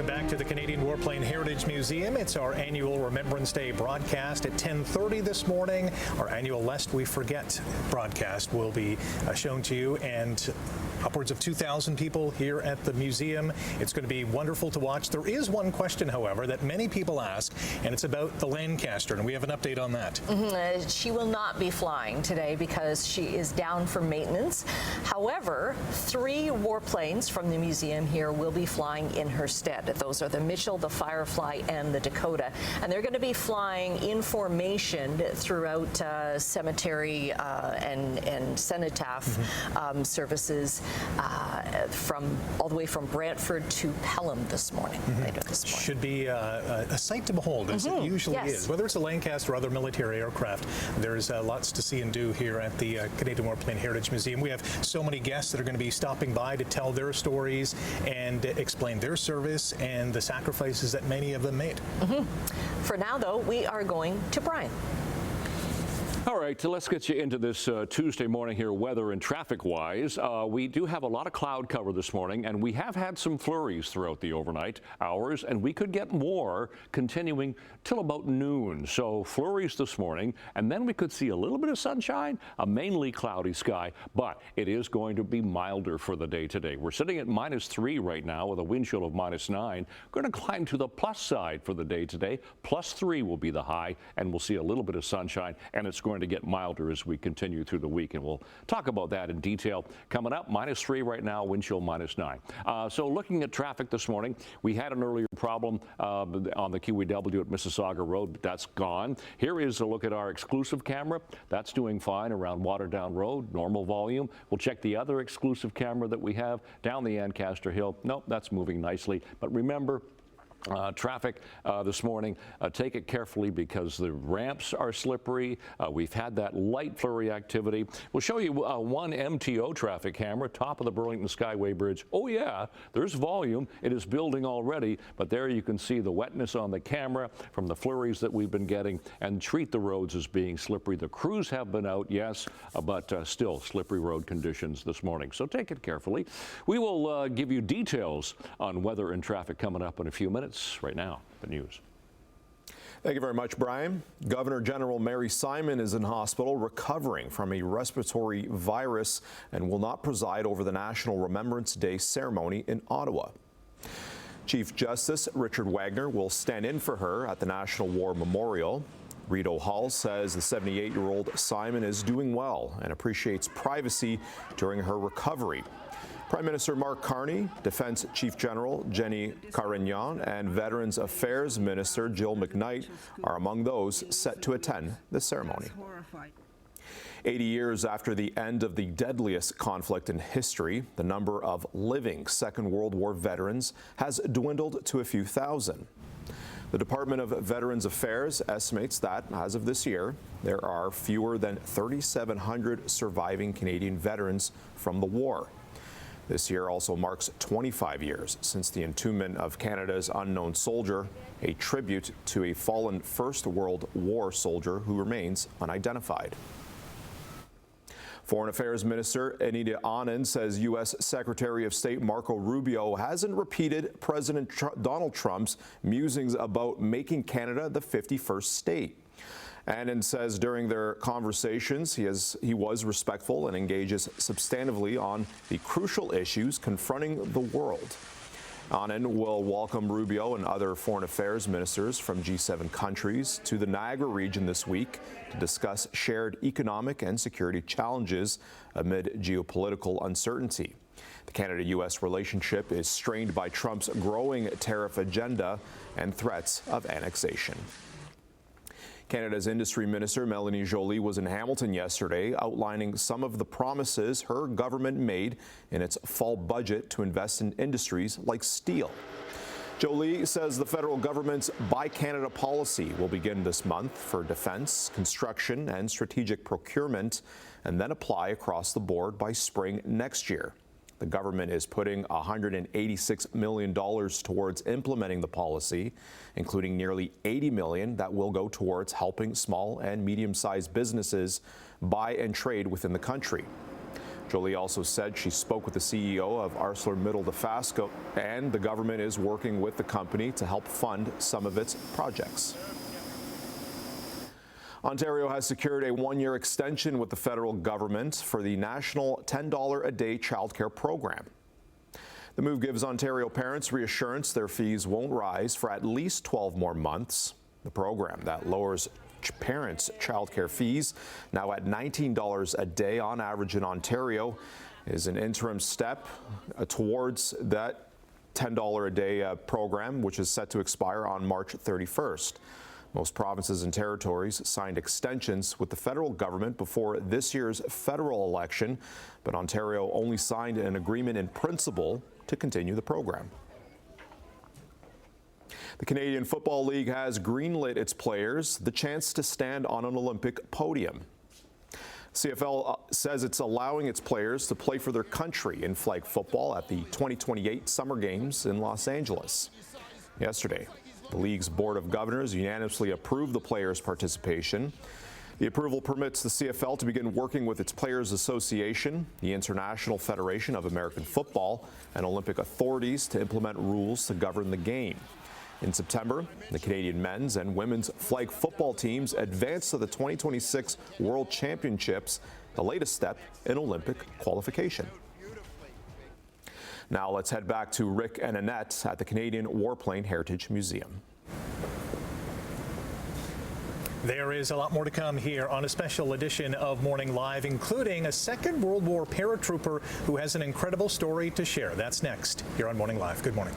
Welcome back to the Canadian Warplane Heritage Museum. It's our annual Remembrance Day broadcast at 10:30 this morning. Our annual Lest We Forget broadcast will be shown to you, and upwards of 2,000 people here at the museum. It's going to be wonderful to watch. There is one question, however, that many people ask, and it's about the Lancaster, and we have an update on that. She will not be flying today because she is down for maintenance. However, 3 warplanes from the museum here will be flying in her stead. Those are the Mitchell, the Firefly, and the Dakota. And they're going to be flying in formation throughout cemetery and cenotaph services from all the way from Brantford to Pelham this morning. Later this morning. Should be a sight to behold, as it usually is. Whether it's a Lancaster or other military aircraft, there's lots to see and do here at the Canadian Warplane Heritage Museum. We have so many guests that are going to be stopping by to tell their stories and explain their service and the sacrifices that many of them made. For now, though, we are going to Brian. All right, so let's get you into this Tuesday morning here, weather and traffic-wise. We do have a lot of cloud cover this morning, and we have had some flurries throughout the overnight hours, and we could get more continuing till about noon. So flurries this morning, and then we could see a little bit of sunshine, a mainly cloudy sky, but it is going to be milder for the day today. We're sitting at -3 right now with a wind chill of -9. Going to climb to the plus side for the day today. +3 will be the high, and we'll see a little bit of sunshine, and it's going to get milder as we continue through the week, and we'll talk about that in detail coming up. -3 right now, wind chill -9. So looking at traffic this morning, we had an earlier problem on the QEW at Mississauga Road, but that's gone. Here is a look at our exclusive camera. That's doing fine around Waterdown Road, normal volume. We'll check the other exclusive camera that we have down the Ancaster Hill. Nope, that's moving nicely. But remember, traffic this morning, take it carefully because the ramps are slippery. We've had that light flurry activity. We'll show you one MTO traffic camera, top of the Burlington Skyway Bridge. Oh yeah, there's volume. It is building already, but there you can see the wetness on the camera from the flurries that we've been getting, and treat the roads as being slippery. The crews have been out, yes, but still slippery road conditions this morning. So take it carefully. We will give you details on weather and traffic coming up in a few minutes. Right now, the news. Thank you very much, Brian. Governor General Mary Simon is in hospital recovering from a respiratory virus and will not preside over the National Remembrance Day ceremony in Ottawa. Chief Justice Richard Wagner will stand in for her at the National War Memorial. Rideau Hall says the 78-year-old Simon is doing well and appreciates privacy during her recovery. Prime Minister Mark Carney, Defense Chief General Jenny Carignan, and Veterans Affairs Minister Jill McKnight are among those set to attend the ceremony. 80 years after the end of the deadliest conflict in history, the number of living Second World War veterans has dwindled to a few thousand. The Department of Veterans Affairs estimates that, as of this year, there are fewer than 3,700 surviving Canadian veterans from the war. This year also marks 25 years since the entombment of Canada's unknown soldier, a tribute to a fallen First World War soldier who remains unidentified. Foreign Affairs Minister Anita Anand says U.S. Secretary of State Marco Rubio hasn't repeated President Donald Trump's musings about making Canada the 51st state. Anand says during their conversations he was respectful and engages substantively on the crucial issues confronting the world. Anand will welcome Rubio and other foreign affairs ministers from G7 countries to the Niagara region this week to discuss shared economic and security challenges amid geopolitical uncertainty. The Canada-U.S. relationship is strained by Trump's growing tariff agenda and threats of annexation. Canada's Industry Minister Melanie Joly was in Hamilton yesterday outlining some of the promises her government made in its fall budget to invest in industries like steel. Joly says the federal government's Buy Canada policy will begin this month for defense, construction, and strategic procurement, and then apply across the board by spring next year. The government is putting $186 million towards implementing the policy, including nearly $80 million that will go towards helping small and medium-sized businesses buy and trade within the country. Jolie also said she spoke with the CEO of ArcelorMittal Dofasco, and the government is working with the company to help fund some of its projects. Ontario has secured a one-year extension with the federal government for the national $10 a day childcare program. The move gives Ontario parents reassurance their fees won't rise for at least 12 more months. The program that lowers parents' childcare fees, now at $19 a day on average in Ontario, is an interim step towards that $10 a day program, which is set to expire on March 31st. Most provinces and territories signed extensions with the federal government before this year's federal election, but Ontario only signed an agreement in principle to continue the program. The Canadian Football League has greenlit its players the chance to stand on an Olympic podium. CFL says it's allowing its players to play for their country in flag football at the 2028 Summer Games in Los Angeles. Yesterday, the league's Board of Governors unanimously approved the players' participation. The approval permits the CFL to begin working with its Players Association, the International Federation of American Football, and Olympic authorities to implement rules to govern the game. In September, the Canadian men's and women's flag football teams advanced to the 2026 World Championships, the latest step in Olympic qualification. Now let's head back to Rick and Annette at the Canadian Warplane Heritage Museum. There is a lot more to come here on a special edition of Morning Live, including a Second World War paratrooper who has an incredible story to share. That's next here on Morning Live. Good morning.